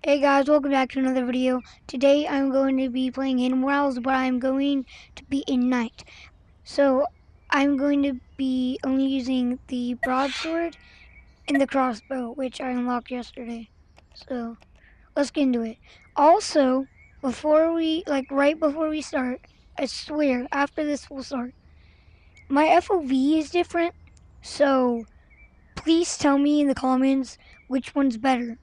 Hey guys, welcome back to another video. Today I'm going to be playing Animal Morales, but I'm going to be a knight. So I'm going to be only using the broadsword and the crossbow, which I unlocked yesterday. So let's get into it. Also, right before we start, I swear, after this we'll start. My FOV is different, so please tell me in the comments which one's better.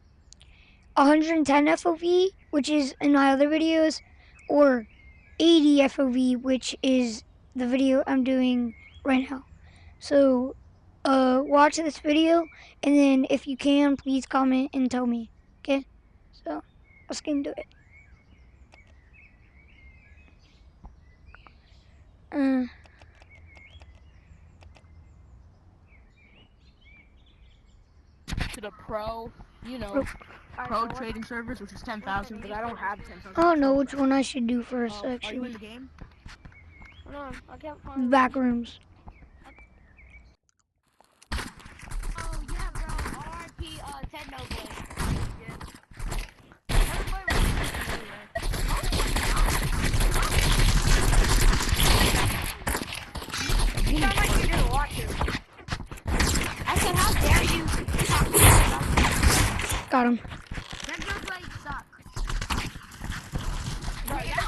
110 FOV, which is in my other videos, or 80 FOV, which is the video I'm doing right now. So, watch this video, and then if you can, please comment and tell me. Okay? So, let's get into it. To the pro, pro trading servers, which is 10,000, but I don't have 10,000. I don't know which one I should do first, Are you actually. in the game? No, I can't find Back rooms. Oh yeah, bro. RIP Ted Noble. You sound like you didn't watch it. I said, how dare you? Got him. Ted Noble suck. Bro, yeah,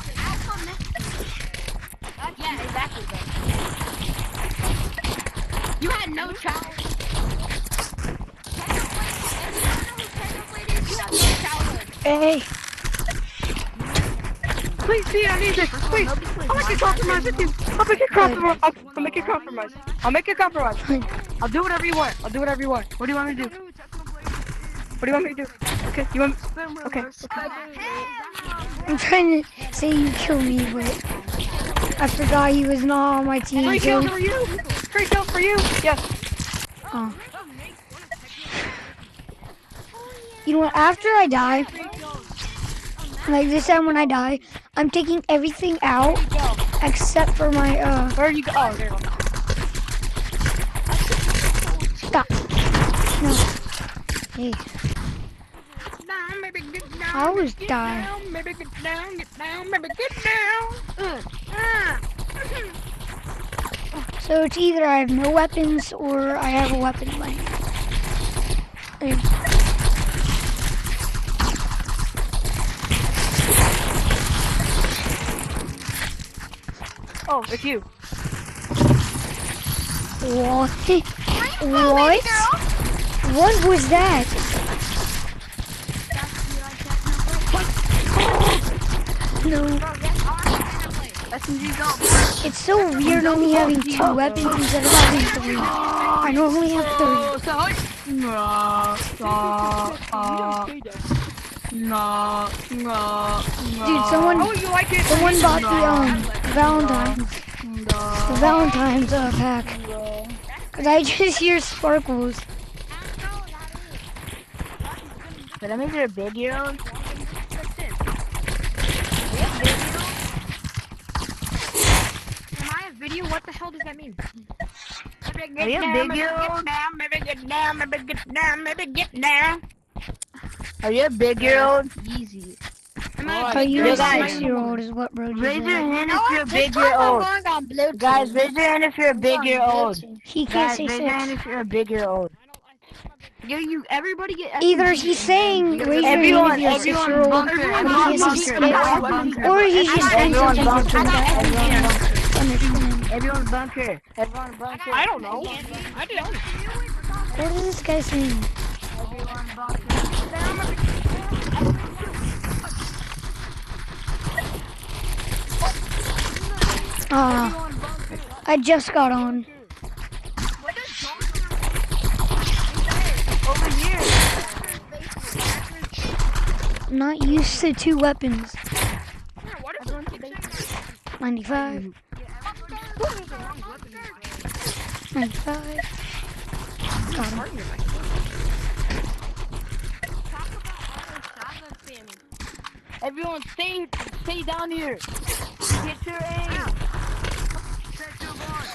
exactly, bro. You had no childhood. Hey. Please, see, I need this. Please, I'll make a compromise with you. I'll make a compromise. I'll make a compromise. I'll make a compromise. I'll do whatever you want. I'll do whatever you want. What do you want me to do? What do you want me to do? Okay, you want? Okay. I'm trying to say you kill me, but I forgot he was not on my team. Free kills for you. Free kills for you. Yes. Oh. You know what? After I die, like this time when I die, I'm taking everything out except for my Where you go? Oh, there you go. Stop. No. Hey. I always die. Maybe get down, maybe get down. So it's either I have no weapons or I have a weapon in my hand. There. Oh, it's you. What? What? What was that? No. It's so weird only having 2 weapons instead of having 3. I normally have 3. Dude, someone bought the Valentine's pack. Cause I just hear sparkles. Did I make it a big hero? Am I a video? What the hell does that mean? Are you a big hero? Maybe get down, maybe get down, maybe get down. Are you a big hero? Easy. Are you a 6-year-old is what bro just Raise your said. hand if you're a big year old. Guys, raise your hand if you're a big year old. He can't Guys, say raise your hand 6. if you're a big year old. Everybody get Either he's saying raise your hand if you're a 6-year-old, or he's just saying something different that I don't understand. Everyone bunker. Everyone bunker. I don't know. I don't. What is this guy saying? Everyone bunker. I just got on. Over here. I'm not used to 2 weapons. 95. 95. Got him. Everyone stay down here. Get your aim.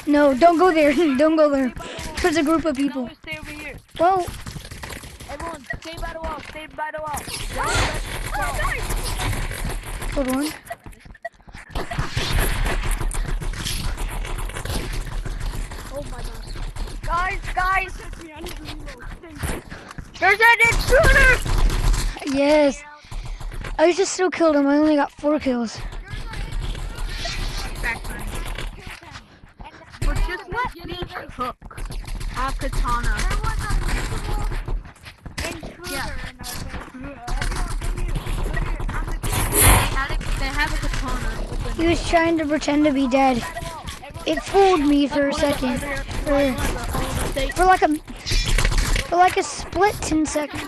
No, don't go there. Don't go there. There's a group of people. Stay over here. Well, Everyone stay by the wall. Stay by the wall. Killed one. Oh my god. Guys! There's an intruder! Yes. I just still killed him. I only got 4 kills. But just let me cook. A katana. Yeah. They have a katana. He was trying to pretend to be dead. It fooled me for a second. For like a split 10 seconds.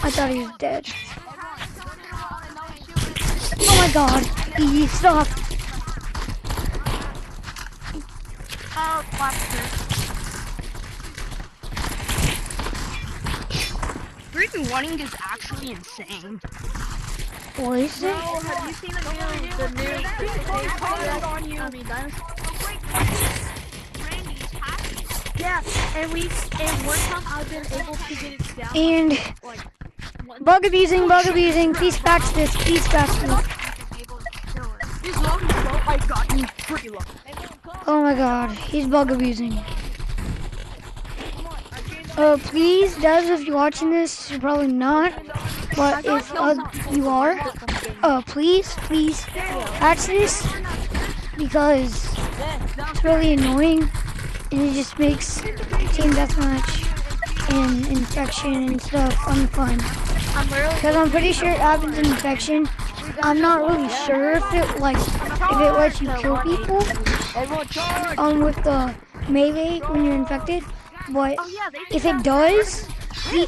I thought he was dead. Oh my god. He stop. Oh, blaster. Freaking running is actually insane. What is it? Have you seen the new yeah, and one time I've been able to get it down. And bug abusing. Please patch this. He's low, I got you pretty low. Oh my god. He's bug abusing. Please, Devs, if you're watching this, you're probably not. But if you are, please patch this because it's really annoying and it just makes team deathmatch and infection and stuff unfun. Because I'm pretty sure it happens in infection. I'm not really sure if it lets you kill people with the melee when you're infected. But if it does,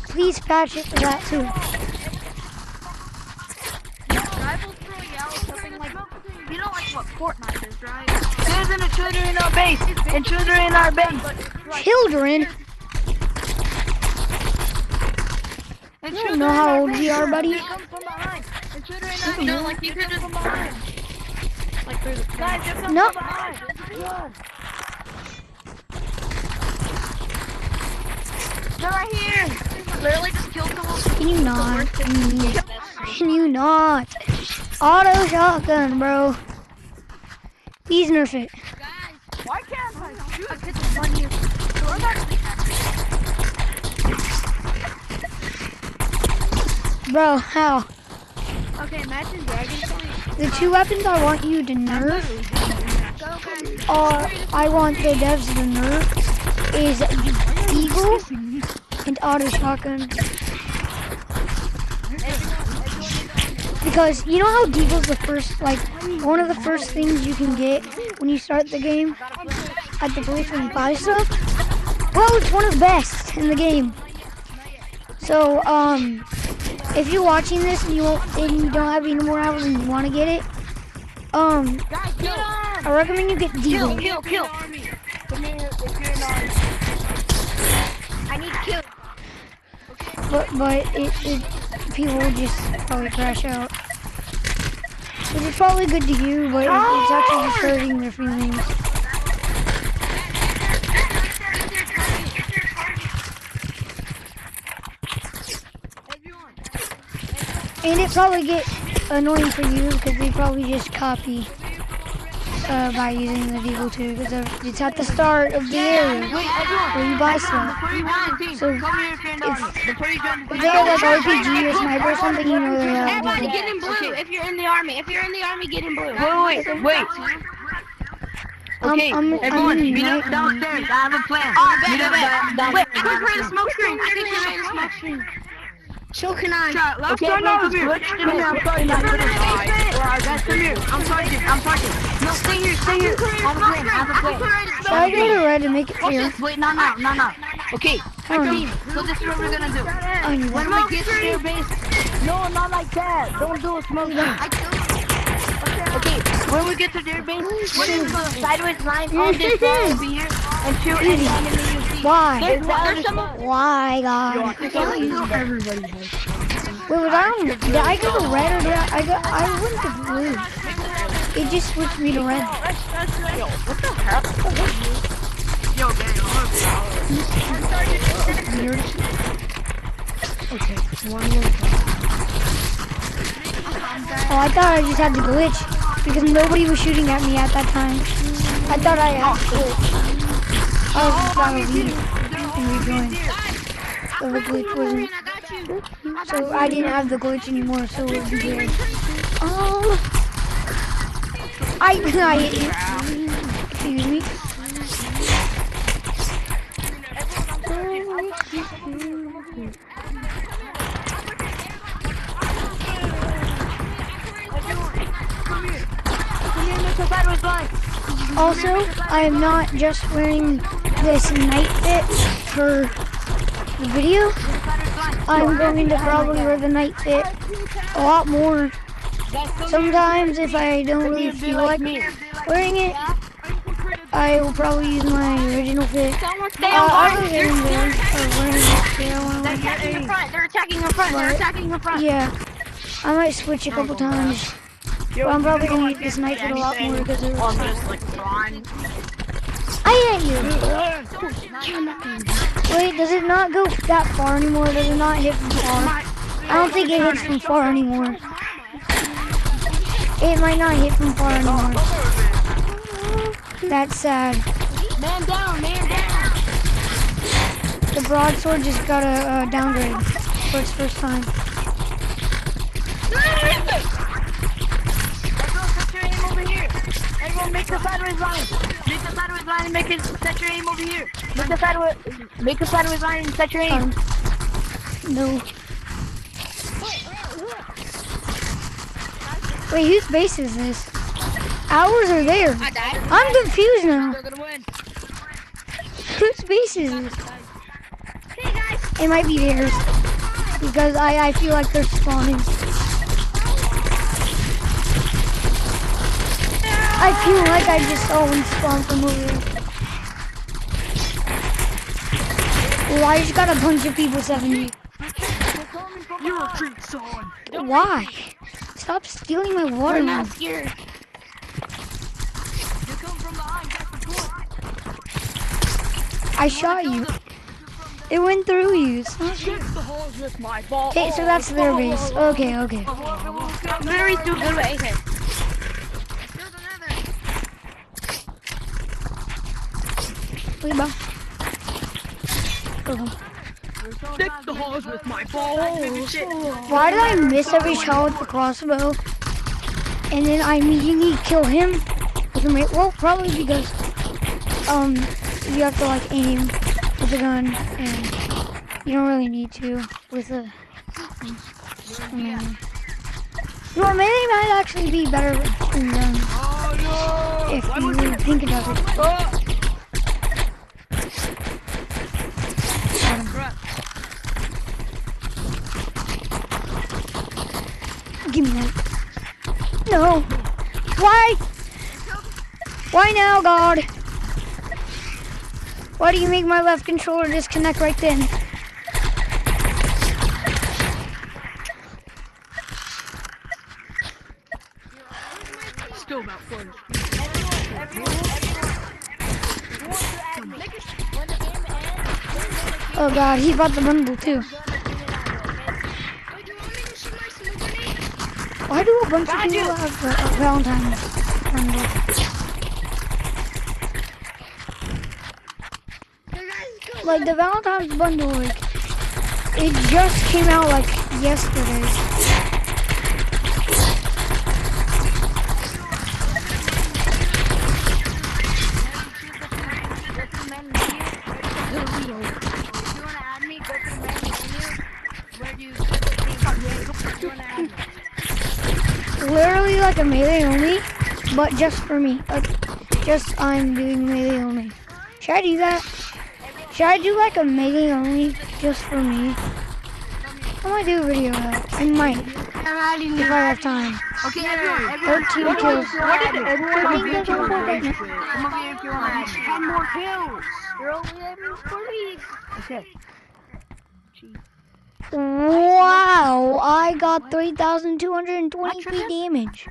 please patch it for that too. You know like what Fortnite is, right? There's an intruder in our base! Intruder in our base! Children? I don't know how old you are, buddy. No, like you could just like through the No. They're right here! Literally just killed someone. Can you not? Can you not? Auto shotgun, bro. Please nerf it. Why can't I shoot? Bro, how? Okay, imagine Dragonfly. The 2 weapons I want you to nerf, I want the devs to nerf, is Eagle and auto shotgun. Because you know how Deagle's the first, one of the first things you can get when you start the game at the place when you buy stuff? Well, it's one of the best in the game. So, if you're watching this and you don't have any more hours and you want to get it, I recommend you get Deagle. Kill. Come here, if you're not. I need kill. But people will just probably crash out. Which is probably good to you, but it's actually just hurting their feelings. And it probably get annoying for you because they probably just copy by using the Deagle too, because it's at the start of the area where you buy stuff. So if they have like RPG or sniper or something, you know they have. Everybody get in blue. If you're in the army, get in blue. Wait. Okay, everyone, meet up downstairs. I have a plan. Meet up downstairs. Wait, quick, create a smoke screen. So can I? Okay, I'm sorry, not guys, come here. I'm talking. No, stay here. I have a plan. Should I go to red to make it clear? Wait, not now. Okay, team, so this is what we're gonna do. When we get to their base, no, not like that. Don't do a smoke screen. Okay, when we get to their base, what is the sideways line on this wall over here and shoot any enemy you see? Why? There's someone. Why, God? Wait, Did I go to red or did I went to blue? It just switched me to red. Yo, what the hell? Yo, Okay, one more time. Oh, I thought I just had the glitch because nobody was shooting at me at that time. I thought I had the glitch. I was just about to leave and rejoin. So the glitch wasn't. So I didn't have the glitch anymore, so it would be weird. Oh! I hit you. Excuse me. Also, I am not just wearing this night fit for the video. I'm going to probably wear the night fit a lot more. Sometimes if I don't really feel like wearing it, I will probably use my original fit. I'll go here and there. They're attacking your front. They're attacking your front. Yeah, I might switch a couple times. But I'm probably gonna use this night fit a lot more because it was I hit you! Wait, does it not go that far anymore? Does it not hit from far? I don't think it hits from far anymore. It might not hit from far anymore. That's sad. Man down, man down. The broadsword just got a downgrade for its first time. Everyone make the sideways line. Make the sideways line and set your aim over here. Make the sideways line and set your aim. No. Wait, whose base is this? Ours or theirs? I'm confused now. Whose base is this? It might be theirs. Because I feel like they're spawning. I feel like I just saw one spawn from over here. Oh, I just got a bunch of people 70. You retreat, son. Why? Stop stealing my water. I'm not scared. I shot you. It went through you. Okay, so that's their base. Okay. Very too good with AK. Wait, bro. Stick the hose with my balls. Why did I miss every shot with the crossbow? And then I immediately kill him with a well, probably because you have to like aim with a gun and you don't really need to with a melee. Well, melee might actually be better than gun if you really think about it. Give me that. No. Why? Why now, God? Why do you make my left controller disconnect right then? Still about 40. Oh God, he brought the bundle too. Why do a bunch of people have Valentine's bundle? Like the Valentine's bundle, like it just came out like yesterday. Literally like a melee only, but just for me. Just I'm doing melee only. Should I do that? Should I do like a melee only just for me? I might do a video of that. I might. If I have time. Okay, everyone. 13 kills. 13 kills on Fortnite. Come over here if you want 10 more kills. You're only having 40. Okay. Wow, I got 3,223 damage.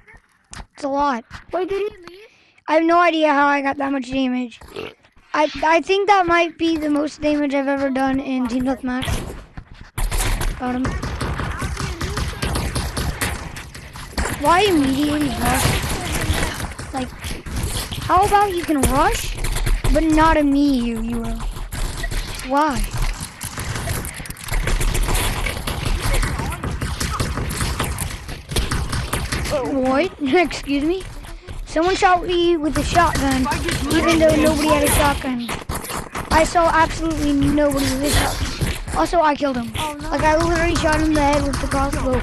It's a lot. Wait, did he leave? I have no idea how I got that much damage. I think that might be the most damage I've ever done in Team Deathmatch. Got him. Why immediately rush? Like, how about you can rush, but not immediately, you will? Why? What? Excuse me? Someone shot me with a shotgun, even though nobody had a shotgun. I saw absolutely nobody with a shotgun. Also, I killed him. Like, I literally shot him in the head with the crossbow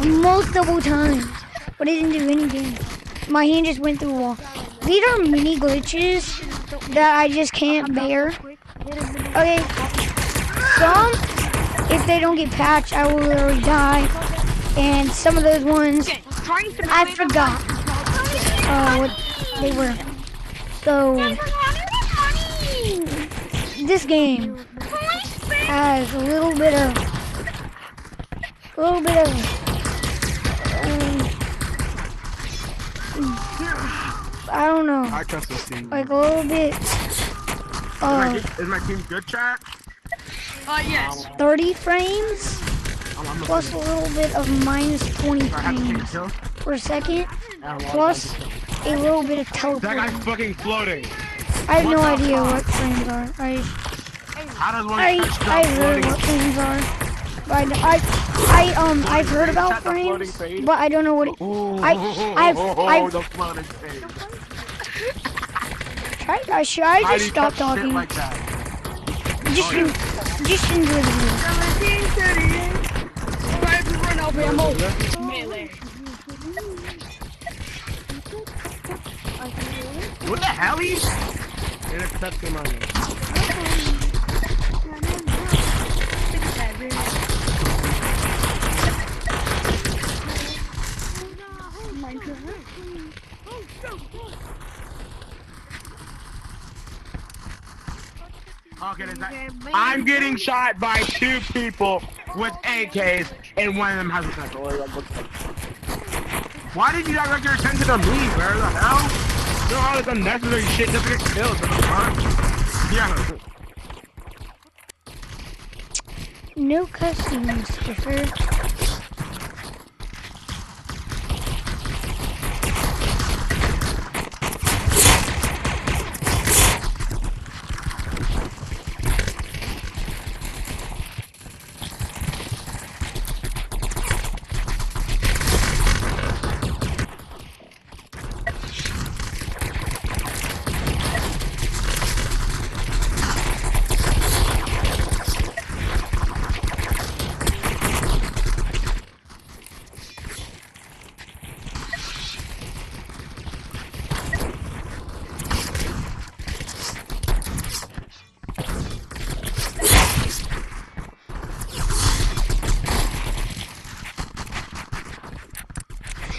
multiple times, but it didn't do anything. My hand just went through a wall. These are mini glitches that I just can't bear. Okay, some, if they don't get patched, I will literally die. And some of those ones, I forgot what they were. So, this game has a little bit of, I don't know, I trust this team. like a little bit Is my team good, chat? Yes. 30 frames plus a little bit of minus 20 frames per second plus a little bit of That teleporting. guy's fucking floating. I have no idea what frames are. How does one I stop heard floating? what frames are. But I've heard about frames, but I don't know what it, I've the floating phase. I should How do just you stop touch shit talking. like that? Just enjoy the What the hell is? Intercept him on me. Okay, I'm getting shot by 2 people with AKs, and one of them has a pistol. Why did you direct your attention to me? Where the hell? Doing all this unnecessary shit just to get killed. Yeah. No cussing, stiffer.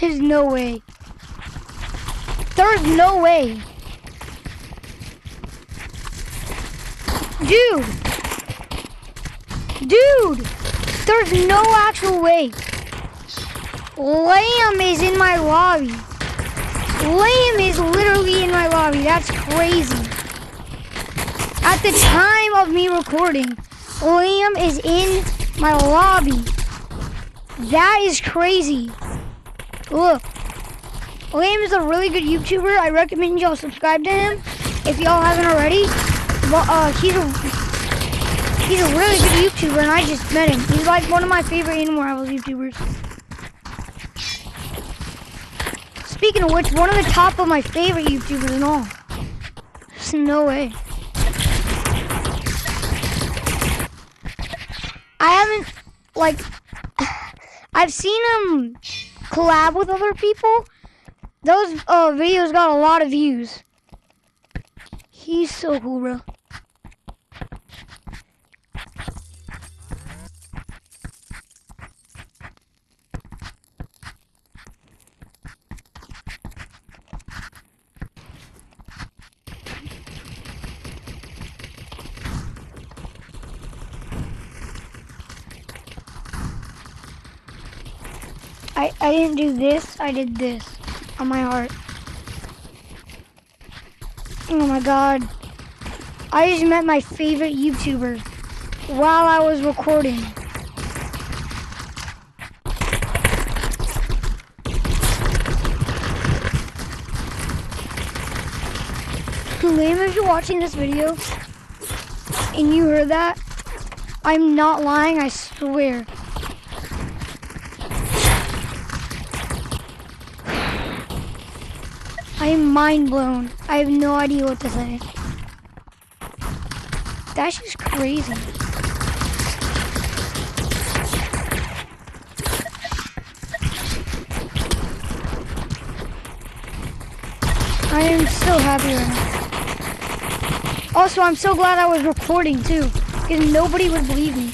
There's no way. There's no way. Dude! Dude! There's no actual way. Lamb is in my lobby. Lamb is literally in my lobby. That's crazy. At the time of me recording, Lamb is in my lobby. That is crazy. Look, Lamb is a really good YouTuber. I recommend y'all subscribe to him if y'all haven't already. But he's a really good YouTuber, and I just met him. He's like one of my favorite Animal Rivals YouTubers. Speaking of which, one of the top of my favorite YouTubers and all. There's no way. I haven't, like, I've seen him collab with other people. Those videos got a lot of views. He's so cool, bro. I didn't do this, I did this on my heart. Oh my god. I just met my favorite YouTuber while I was recording. Liam, if you're watching this video and you heard that, I'm not lying, I swear. I am mind blown. I have no idea what to say. That's just crazy. I am so happy right now. Also, I'm so glad I was recording too, because nobody would believe me.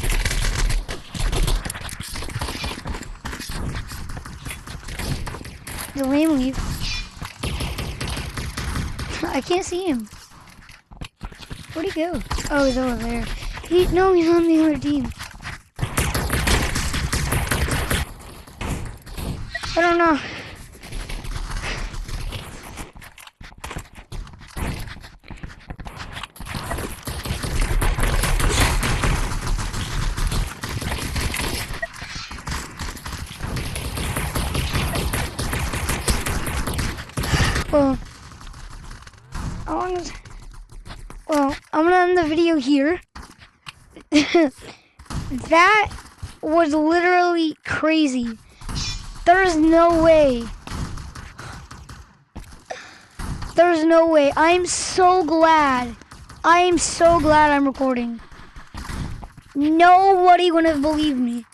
Did Liam leave? I can't see him. Where'd he go? Oh, he's over there. No, he's on the other team. I don't know. Well, I'm gonna end the video here. That was literally crazy. There's no way. There's no way. I'm so glad. I am so glad I'm recording. Nobody would have believed me.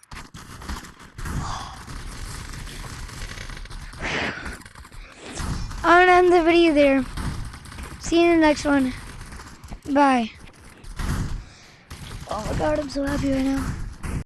I'm gonna end the video there. See you in the next one. Bye. Oh my god, I'm so happy right now.